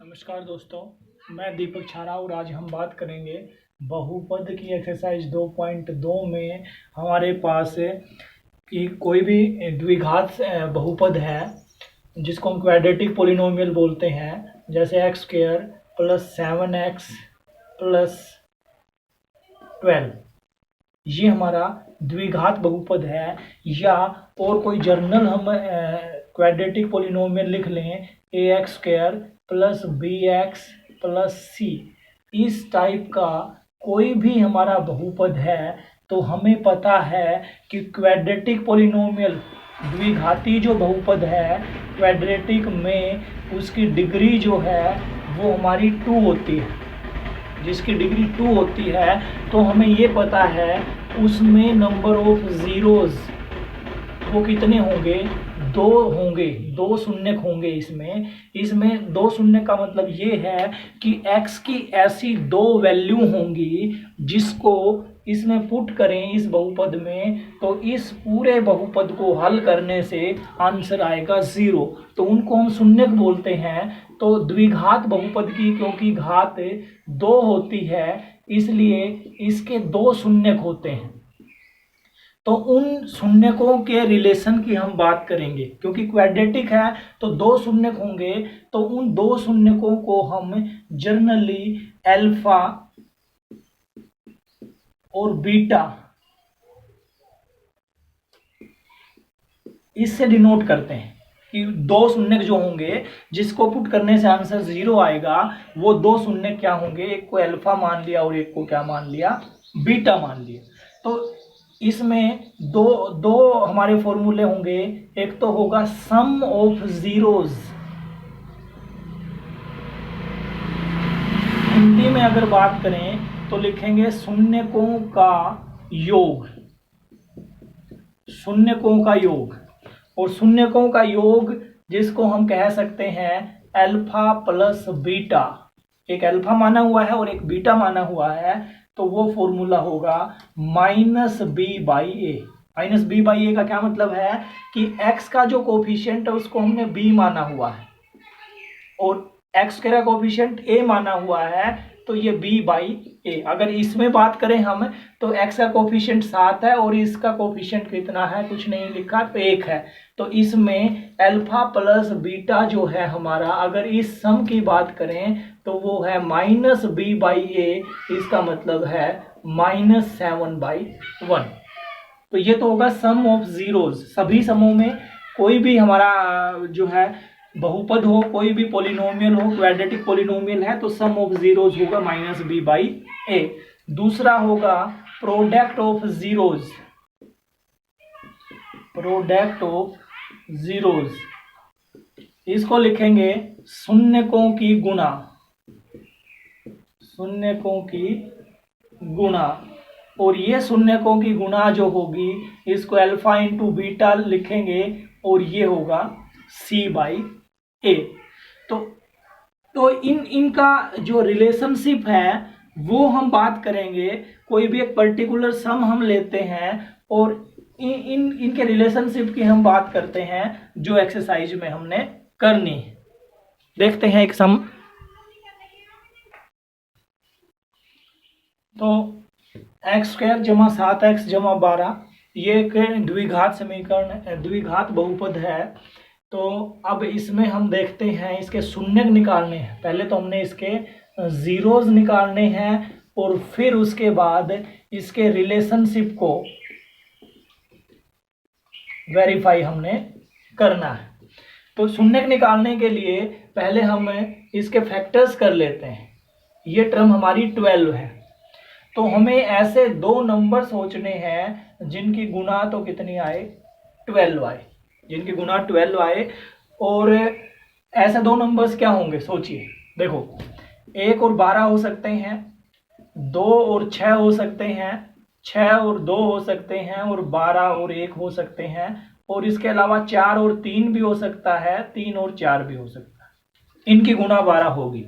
नमस्कार दोस्तों, मैं दीपक छारा और आज हम बात करेंगे बहुपद की एक्सरसाइज 2.2 में हमारे पास कि कोई भी द्विघात बहुपद है जिसको हम क्वाड्रेटिक पोलिनोमियल बोलते हैं, जैसे x square plus 7x plus 12। ये हमारा द्विघात बहुपद है। या और कोई जर्नल हम क्वाड्रेटिक पोलिनोमियल लिख लें, ax square plus B x plus C. इस टाइप का कोई भी हमारा बहुपद है तो हमें पता है कि क्वाड्रेटिक पोलिनोमियल द्विघाती जो बहुपद है क्वाड्रेटिक में उसकी डिग्री जो है वो हमारी 2 होती है। जिसकी डिग्री 2 होती है तो हमें ये पता है उसमें नंबर ऑफ ज़ीरोज़ वो कितने होंगे, 2 होंगे, 2 शून्य होंगे। इसमें 2 शून्य का मतलब ये है कि x की ऐसी 2 वैल्यू होंगी जिसको इसमें पुट करें इस बहुपद में तो इस पूरे बहुपद को हल करने से आंसर आएगा 0। तो उनको हम शून्य बोलते हैं। तो द्विघात बहुपद की क्योंकि घात 2 होती है इसलिए इसके 2 शून्य होते हैं। तो उन शून्यकों के रिलेशन की हम बात करेंगे क्योंकि क्वाड्रेटिक है तो 2 शून्यक होंगे। तो उन 2 शून्यकों को हम जनरली अल्फा और बीटा इससे डिनोट करते हैं कि 2 शून्यक जो होंगे जिसको पुट करने से आंसर 0 आएगा वो 2 शून्यक क्या होंगे, एक को अल्फा मान लिया और एक को क्या मान लिया, बीटा मान लिया। तो इसमें दो हमारे फॉर्मूले होंगे। एक तो होगा सम ऑफ जीरोज, हिंदी में अगर बात करें तो लिखेंगे शून्यकों का योग, शून्यकों का योग। और शून्यकों का योग जिसको हम कह सकते हैं अल्फा प्लस बीटा, एक अल्फा माना हुआ है और एक बीटा माना हुआ है तो वो फॉर्मूला होगा minus B by A. Minus B by A का क्या मतलब है कि x का जो कोफिशिएंट है उसको हमने b माना हुआ है और x का कोफिशिएंट a माना हुआ है तो ये b बाई ए। अगर इसमें बात करें हम तो x का कोफिशिएंट 7 है और इसका कोफिशिएंट कितना है, कुछ नहीं लिखा, तो 1 है। तो इसमें अल्फा प्लस बीटा जो है हमारा, अगर इस सम की बात करें तो वो है माइनस बी बाई ए। इसका मतलब है -7/1। तो ये तो होगा सम ऑफ जीरोज। सभी समों में कोई भी हमारा जो है बहुपद हो, कोई भी पोलिनोमियल हो, क्वाड्रेटिक पोलिनोमियल है तो सम ऑफ जीरोज होगा -b/a। दूसरा होगा product of zeros, product of zeros. इसको लिखेंगे शून्यकों की गुणा, शून्यकों की गुणा। और ये शून्यकों की गुणा जो होगी इसको अल्फा इंटू बीटा लिखेंगे और ये होगा c/a। तो इनका जो रिलेशनशिप है वो हम बात करेंगे। कोई भी एक पर्टिकुलर सम हम लेते हैं और इनके रिलेशनशिप की हम बात करते हैं जो एक्सरसाइज में हमने करनी है। देखते हैं एक सम। तो एक्स स्क्वायर जमा 7x जमा 12 ये एक द्विघात समीकरण, द्विघात बहुपद है। तो अब इसमें हम देखते हैं इसके शून्यक निकालने हैं। पहले तो हमने इसके जीरोज निकालने हैं और फिर उसके बाद इसके रिलेशनशिप को वेरीफाई हमने करना है। तो शून्यक निकालने के लिए पहले हम इसके फैक्टर्स कर लेते हैं। ये टर्म हमारी 12 है तो हमें ऐसे 2 नंबर सोचने हैं जिनकी गुणा तो कितनी आए, 12 आए, जिनकी गुणा 12 आए। और ऐसे 2 नंबर्स क्या होंगे सोचिए। देखो 1 और 12 हो सकते हैं, 2 और 6 हो सकते हैं, 6 और 2 हो सकते हैं और 12 और 1 हो सकते हैं। और इसके अलावा 4 और 3 भी हो सकता है, 3 और 4 भी हो सकता है। इनकी गुणा 12 होगी।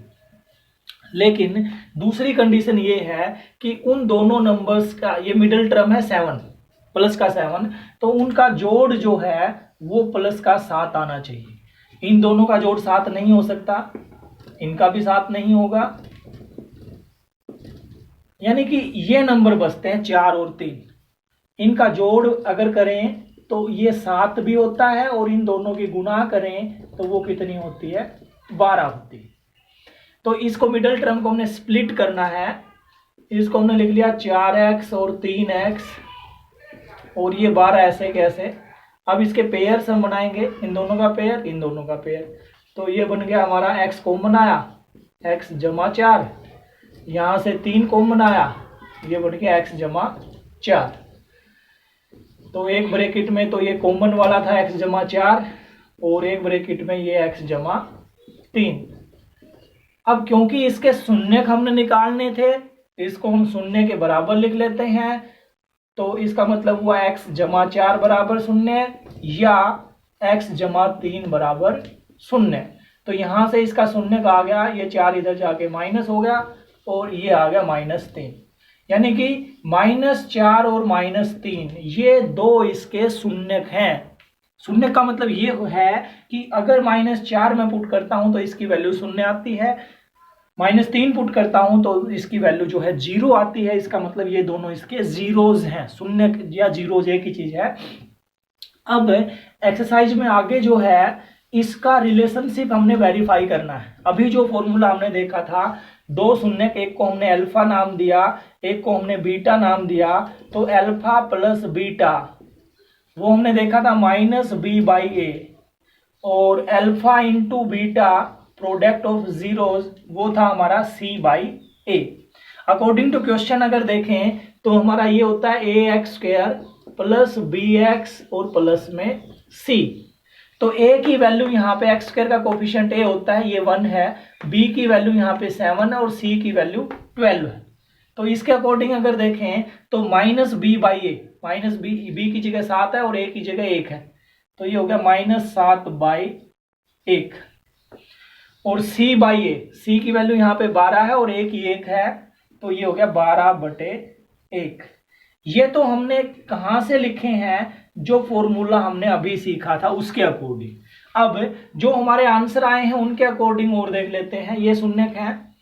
लेकिन दूसरी कंडीशन ये है कि उन दोनों नंबर्स का, ये मिडिल टर्म है 7 प्लस का 7, तो उनका जोड़ जो है वो प्लस का 7 आना चाहिए। इन दोनों का जोड़ 7 नहीं हो सकता, इनका भी 7 नहीं होगा, यानी कि ये नंबर बचते हैं 4 और 3। इनका जोड़ अगर करें तो ये 7 भी होता है और इन दोनों की गुणा करें तो वो कितनी होती है, 12 होती है। तो इसको मिडिल टर्म को हमने स्प्लिट करना है, इसको हमने लिख लिया 4x और 3x और ये 12 ऐसे कैसे। अब इसके पेयर्स हम बनाएंगे, इन दोनों का पेयर, इन दोनों का पेयर। तो ये बन गया हमारा x कॉमन आया, x जमा 4, यहाँ से 3 कॉमन आया, ये बन गया x जमा 4। तो एक ब्रैकेट में तो ये कॉमन वाला था x जमा 4 और एक ब्रैकेट में ये x जमा 3। अब क्योंकि इसके शून्य हमने निकालने थे, इसको हम शून्य के बराबर लिख लेते हैं। तो इसका मतलब हुआ x जमा 4 बराबर 0 या x जमा 3 बराबर 0। तो यहां से इसका शून्य का आ गया, ये 4 इधर जाके माइनस हो गया और ये आ गया -3, यानी कि -4 और -3 ये दो इसके शून्यक हैं। शून्य का मतलब ये है कि अगर -4 में पुट करता हूं तो इसकी वैल्यू 0 आती है, -3 पुट करता हूं तो इसकी वैल्यू जो है 0 आती है। इसका मतलब ये दोनों इसके जीरोज हैं, शून्य या जीरोज एक ही चीज है। अब एक्सरसाइज में आगे जो है इसका रिलेशनशिप हमने वेरीफाई करना है। अभी जो फॉर्मूला हमने देखा था, दो शून्य, एक को हमने अल्फा नाम दिया, एक को हमने बीटा नाम दिया। तो अल्फा प्लस बीटा वो हमने देखा था -b/a और alpha into beta product of zeros वो था हमारा c/a। अकॉर्डिंग टू क्वेश्चन अगर देखें तो हमारा ये होता है ax² प्लस bx और प्लस में c। तो a की वैल्यू यहाँ पे x² का कोफिशिएंट a होता है, ये 1 है, b की वैल्यू यहाँ पे 7 है और c की वैल्यू 12 है। तो इसके अकॉर्डिंग अगर देखें तो -b/a, b की जगह 7 है और a की जगह 1 है, तो ये हो गया -7/1। और c/a, c की वैल्यू यहाँ पे 12 है और a की 1 है, तो ये हो गया 12/1। ये तो हमने कहाँ से लिखे हैं, जो फॉर्मूला हमने अभी सीखा था उसके अकॉर्डिंग। अब जो हमारे आंसर आए हैं उनके अकॉर्डिंग और देख लेते हैं। ये शून्यक हैं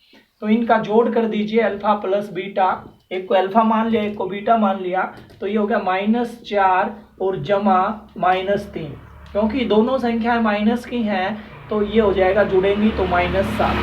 तो इनका जोड़ कर दीजिए, अल्फा प्लस बीटा, एक को अल्फा मान लिया एक को बीटा मान लिया, तो ये हो गया -4 और जमा -3। क्योंकि दोनों संख्याएं माइनस की हैं तो ये हो जाएगा, जुड़ेंगी तो -7।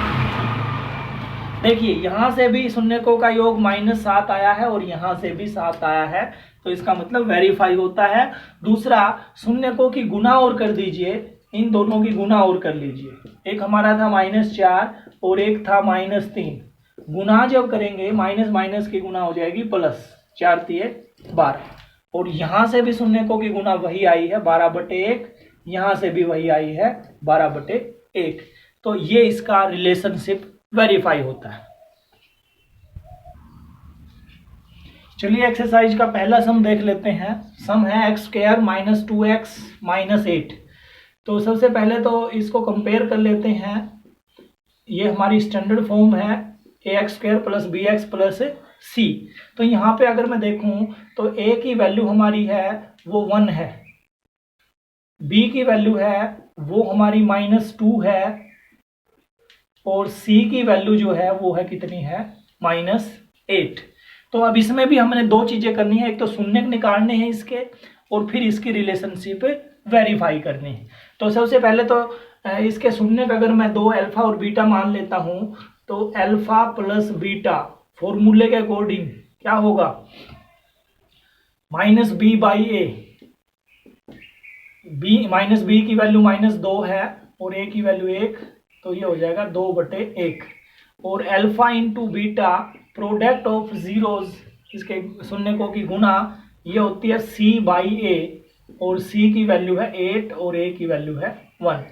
देखिए यहां से भी शून्यकों का योग -7 आया है और यहां से भी 7 आया है, तो इसका मतलब वेरीफाई होता है। दूसरा, शून्यकों की गुना और कर दीजिए, इन दोनों की गुना और कर लीजिए। एक हमारा था -4 और एक था -3, गुना जब करेंगे माइनस माइनस की गुना हो जाएगी प्लस, 4 तिये 12। और यहां से भी शून्यकों की गुना वही आई है 12/1, यहां से भी वही आई है 12/1। तो ये इसका रिलेशनशिप वेरीफाई होता है। चलिए एक्सरसाइज का पहला सम देख लेते हैं। सम है x² - 2x - 8। तो सबसे पहले तो इसको कंपेयर कर लेते हैं। ये हमारी स्टैंडर्ड फॉर्म है ax² + bx + c। तो यहाँ पे अगर मैं देखूं तो a की वैल्यू हमारी है वो 1 है, b की वैल्यू है वो हमारी -2 है और c की वैल्यू जो है वो है कितनी है, -8। तो अब इसमें भी हमने दो चीजें करनी है, एक तो शून्यक निकालने हैं इसके और फिर इसकी रिलेशनशिप वेरीफाई करनी है। तो सबसे पहले तो इसके शून्यक अगर मैं 2 अल्फा और बीटा मान लेता हूं तो अल्फा प्लस बीटा फॉर्मूले के अकॉर्डिंग क्या होगा, -b/a। b की वैल्यू -2 है और a की वैल्यू 1, तो ये हो जाएगा 2/1। और alpha into beta product of zeros, इसके शून्यकों की गुना, ये होती है c/a और c की वैल्यू है 8 और a की वैल्यू है 1।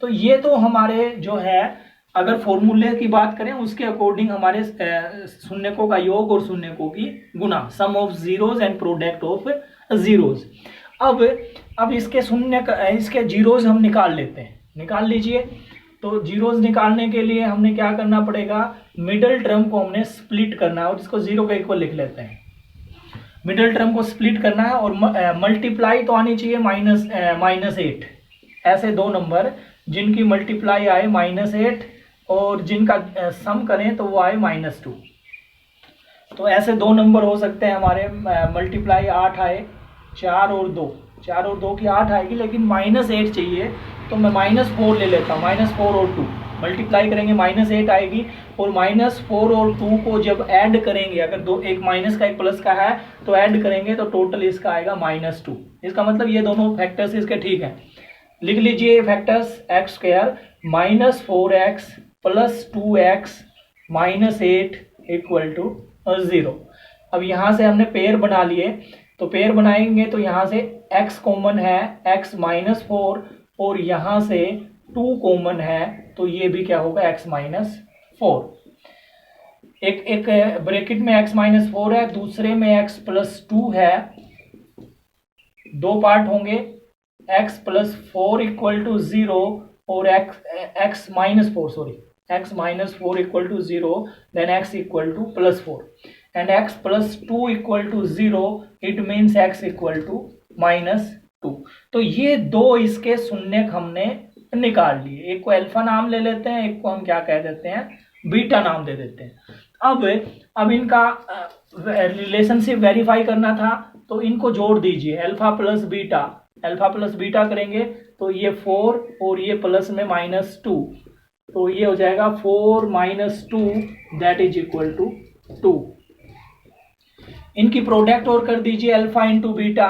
तो ये तो हमारे जो है, अगर फॉर्मूले की बात करें उसके अकॉर्डिंग हमारे शून्यकों का योग और शून्यकों की गुना, sum of zeros and product of zeros. अब इसके इसके जीरोज हम निकाल लेते हैं, निकाल लीजिए। तो जीरोज निकालने के लिए हमने क्या करना पड़ेगा, मिडिल टर्म को हमने स्प्लिट करना है और इसको 0 के इक्वल लिख लेते हैं। मिडिल टर्म को स्प्लिट करना है और मल्टीप्लाई तो आनी चाहिए -8। ऐसे दो नंबर जिनकी मल्टीप्लाई आए -8 और जिनका सम करें तो वो आए -2। तो ऐसे दो नंबर हो सकते हैं हमारे, मल्टीप्लाई 8 आए, 4 और 2, 4 और 2 की 8 आएगी, लेकिन -8 चाहिए तो मैं -4 ले लेता हूँ। -4 और 2 मल्टीप्लाई करेंगे -8 आएगी, और -4 और 2 को जब ऐड करेंगे, अगर दो, एक माइनस का एक प्लस का है तो ऐड करेंगे तो टोटल इसका आएगा -2। इसका मतलब ये दोनों फैक्टर्स इसके ठीक हैं। लिख लीजिए फैक्टर्स x² -4x + 2x -8 = 0। अब यहाँ से हमने पेयर बना लिए, तो पेयर बनाएंगे तो यहाँ से x कॉमन है, x -4, और यहाँ से 2 कॉमन है, तो ये भी क्या होगा, x -4। एक ब्रैकेट में x -4 है, दूसरे में x + 2 है, दो पार्ट होंगे, x + 4 = 0 और x -4 = 0, then x = +4, and x + 2 = 0, it means x = -2। तो ये दो इसके शून्यक हमने निकाल लिए। एक को अल्फा नाम ले लेते हैं, एक को हम क्या कह देते हैं, बीटा नाम दे देते हैं। अब इनका रिलेशनशिप वेरीफाई करना था, तो इनको जोड़ दीजिए, अल्फा प्लस बीटा करेंगे तो ये 4 और ये प्लस में -2, तो ये हो जाएगा 4 - 2 = 2। इनकी प्रोडक्ट और कर दीजिए अल्फा इंटू बीटा,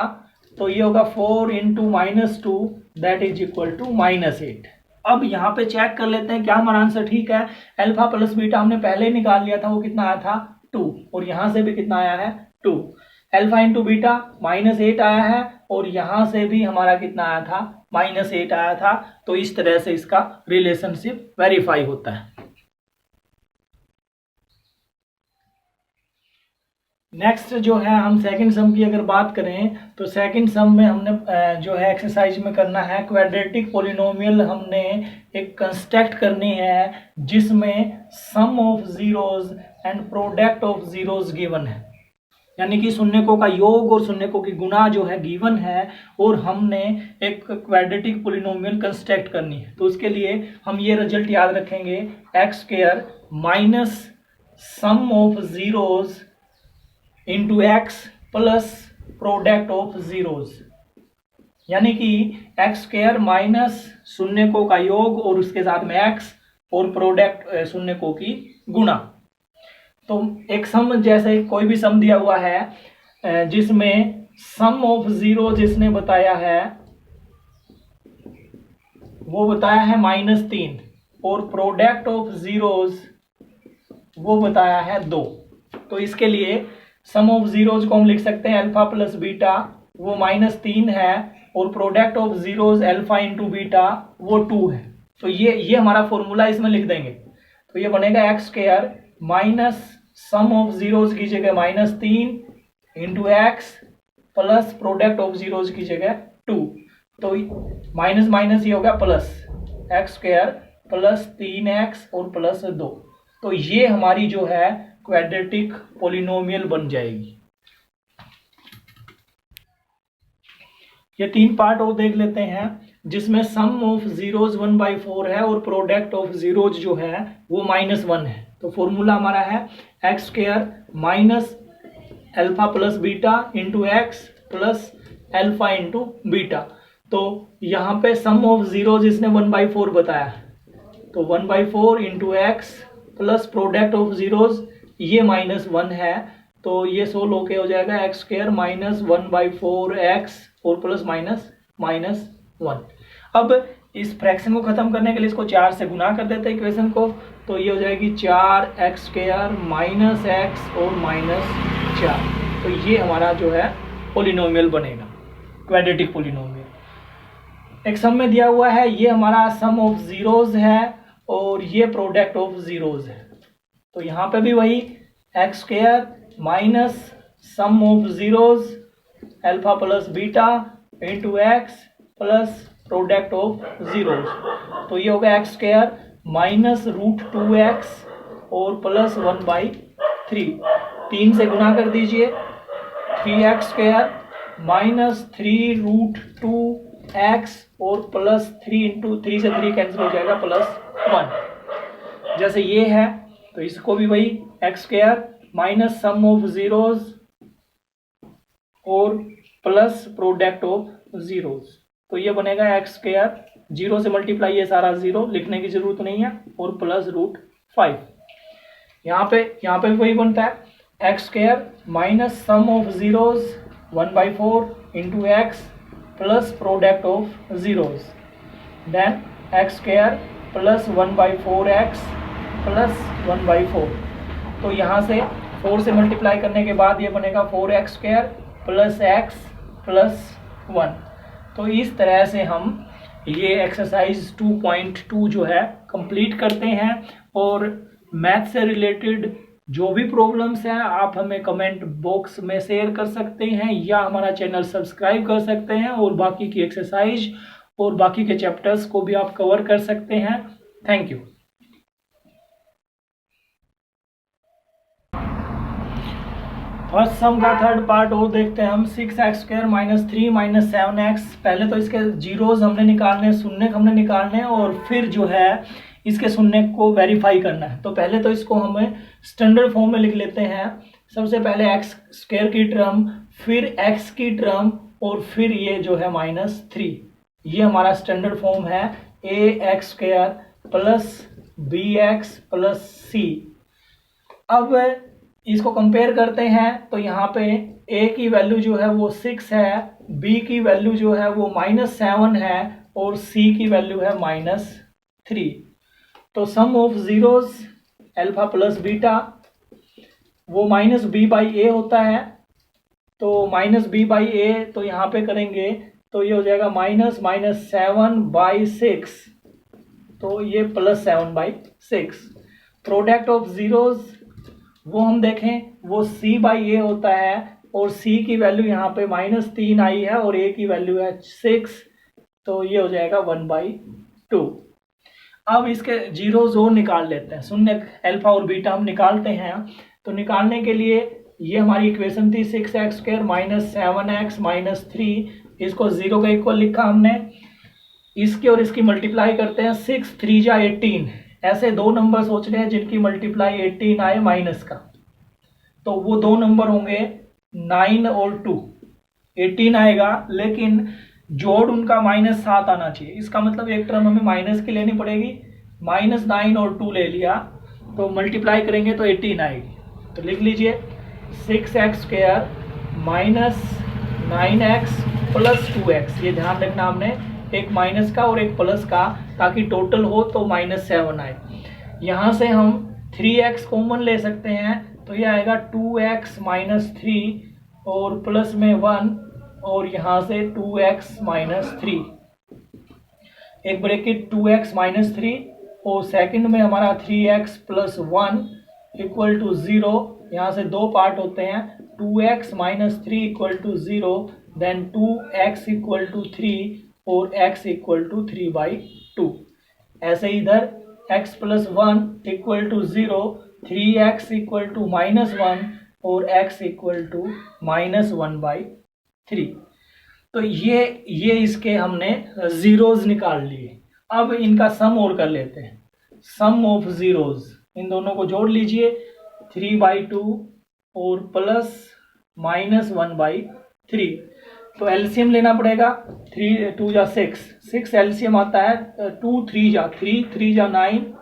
तो ये होगा 4 × -2 = -8। अब यहाँ पे चेक कर लेते हैं क्या हमारा आंसर ठीक है। अल्फा प्लस बीटा हमने पहले निकाल लिया था, वो कितना आया था, 2, और यहाँ से भी कितना आया है, 2। अल्फा इंटू बीटा -8 आया है, और यहाँ से भी हमारा कितना आया था, -8 आया था। तो इस तरह से इसका रिलेशनशिप वेरीफाई होता है। नेक्स्ट जो है, हम सेकंड सम की अगर बात करें तो सेकंड सम में हमने जो है एक्सरसाइज में करना है, क्वाड्रेटिक पोलिनोमियल हमने एक कंस्ट्रक्ट करनी है जिसमें sum of zeros and product of zeros given है, यानी कि शून्यकों का योग और शून्यकों की गुणा जो है गिवन है, और हमने एक क्वाड्रेटिक पोलिनोमियल कंस्ट्रक्ट करनी है। तो उसके लिए हम ये रिजल्ट याद रखेंगे, x² sum of zeros into x plus product of zeros, यानी कि x² शून्यकों का योग और उसके साथ में x और प्रोडक्ट शून्यकों की गुणा। तो एक सम, जैसे कोई भी सम दिया हुआ है जिसमें सम ऑफ जीरो जिसने बताया है वो बताया है -3, और प्रोडक्ट ऑफ जीरोज वो बताया है 2। तो इसके लिए सम ऑफ जीरोज को हम लिख सकते हैं अल्फा प्लस बीटा, वो -3 है, और product of zeros alpha into beta वो 2 है। तो ये हमारा फॉर्मूला इसमें लिख देंगे, तो ये बनेगा x² सम ऑफ जीरोज की जगह -3 into x plus product of zeros की जगह 2, तो माइनस माइनस ये होगा प्लस, x² प्लस 3x और प्लस 2। तो ये हमारी जो है क्वाड्रेटिक पोलिनोमियल बन जाएगी। ये 3 पार्ट और देख लेते हैं, जिसमें सम ऑफ जीरोज 1/4 है और प्रोडक्ट ऑफ जीरोज जो है वो -1 है। तो फॉर्मूला हमारा है x² alpha plus beta into x plus alpha into beta. तो यहाँ पे सम ऑफ जीरोज इसने 1/4 बताया, तो 1/4 into x plus product of zeros ये -1 है, तो ये सोल्व होके हो जाएगा x² -1/4x और प्लस -1। अब इस फ्रैक्शन को खत्म करने के लिए इसको 4 से गुना कर देते हैं इक्वेशन को, तो ये हो जाएगी 4x² -x और -4। तो ये हमारा जो है पोलिनोमियल बनेगा, क्वाड्रेटिक पोलिनोमियल। एक सम में दिया हुआ है, ये हमारा सम ऑफ जीरोज है और ये प्रोडक्ट ऑफ जीरोज है। तो यहाँ पे भी वही x² sum of zeros alpha plus beta into x plus product of zeros, तो ये होगा x² -√2x और प्लस 1/3। 3 से गुना कर दीजिए, 3x² -3√2x और प्लस 3 इंटू 3 से 3 कैंसिल हो जाएगा, +1। जैसे ये है तो इसको भी वही x square minus sum of zeros और प्लस प्रोडक्ट ऑफ जीरोज, तो ये बनेगा एक्स स्क्वायर, जीरो से मल्टीप्लाई ये सारा जीरो, लिखने की जरूरत नहीं है, और प्लस रूट 5। यहाँ पे भी वही बनता है x square minus sum of zeros 1/4 into x plus product of zeros, then x square plus 1/4x plus 1/4। तो यहाँ से 4 से मल्टीप्लाई करने के बाद ये बनेगा 4x square plus x plus 1। तो इस तरह से हम ये एक्सरसाइज 2.2 जो है कंप्लीट करते हैं। और मैथ से रिलेटेड जो भी प्रॉब्लम्स हैं आप हमें कमेंट बॉक्स में शेयर कर सकते हैं या हमारा चैनल सब्सक्राइब कर सकते हैं, और बाकी की एक्सरसाइज और बाकी के चैप्टर्स को भी आप कवर कर सकते हैं। Thank you. फर्स्ट सम का थर्ड पार्ट और देखते हैं हम। 6x square minus 3 minus 7x। पहले तो इसके जीरोज हमने निकालने, शून्य हमने निकालने, और फिर जो है इसके शून्य को वेरीफाई करना है। तो पहले तो इसको हमें स्टैंडर्ड फॉर्म में लिख लेते हैं। सबसे पहले x स्क्वायर की टर्म, फिर x की टर्म, और फिर ये जो है -3। ये हमारा स्टैंडर्ड फॉर्म है ax square plus bx plus c। अब इसको कंपेयर करते हैं तो यहाँ पे a की वैल्यू जो है वो 6 है, b की वैल्यू जो है वो -7 है, और c की वैल्यू है -3। तो sum of zeros alpha plus beta वो -b/a होता है। तो -b/a तो यहाँ पे करेंगे तो ये हो जाएगा -7/6, तो ये +7/6। प्रोडक्ट ऑफ जीरोज वो हम देखें वो c/a होता है, और c की वैल्यू यहाँ पे -3 आई है और a की वैल्यू है 6, तो ये हो जाएगा 1/2। अब इसके जीरोज और निकाल लेते हैं, शून्य अल्फा और बीटा हम निकालते हैं। तो निकालने के लिए ये हमारी इक्वेशन थी 6x square minus 7x minus 3, इसको 0 के इक्वल लिखा हमने। इसकी और इसकी मल्टीप्लाई करते हैं, 6 3 जा 18। ऐसे दो नंबर सोच रहे हैं जिनकी मल्टीप्लाई 18 आए माइनस का, तो वो दो नंबर होंगे 9 और 2। 18 आएगा लेकिन जोड़ उनका -7 आना चाहिए। इसका मतलब एक टर्म हमें माइनस की लेनी पड़ेगी। -9 और 2 ले लिया तो मल्टीप्लाई करेंगे तो 18 आएगी। तो लिख लीजिए 6x square minus 9x plus 2x। ये ध्यान रखना हमने, एक माइनस का और एक प्लस का, ताकि टोटल हो तो -7 आए। यहाँ से हम 3x कॉमन ले सकते हैं, तो ये आएगा 2x माइनस 3 और प्लस में 1, और यहाँ से 2x माइनस 3, एक ब्रैकेट 2x माइनस 3, और सेकंड में हमारा 3x प्लस 1 इक्वल टू 0। यहाँ से दो पार्ट होते हैं, 2x minus 3 equal to 0, then 2x equal to 3 और x इक्वल टू 3/2। ऐसे इधर x plus 1 equal to 0, 3x equal to -1 और x इक्वल टू -1/3। तो ये इसके हमने जीरोज निकाल लिए। अब इनका सम और कर लेते हैं। सम ऑफ जीरोज, इन दोनों को जोड़ लीजिए, 3/2 और प्लस -1/3। तो एलसीएम लेना पड़ेगा, 3 2 जा 6 एलसीएम आता है, 2 3 जा 3 जा 9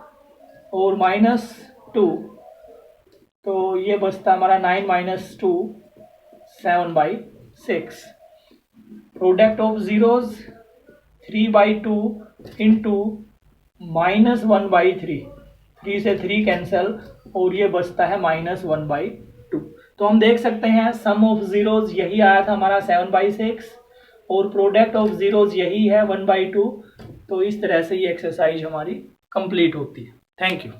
और -2, तो ये बचता हमारा 9 - 2 7/6। प्रोडक्ट ऑफ जीरोज 3/2 इंटू -1/3, 3 से 3 कैंसल, और ये बचता है -1/2। तो हम देख सकते हैं सम ऑफ जीरोज यही आया था हमारा 7/6, और प्रोडक्ट ऑफ जीरोज यही है 1/2। तो इस तरह से ये एक्सरसाइज हमारी कंप्लीट होती है। Thank you.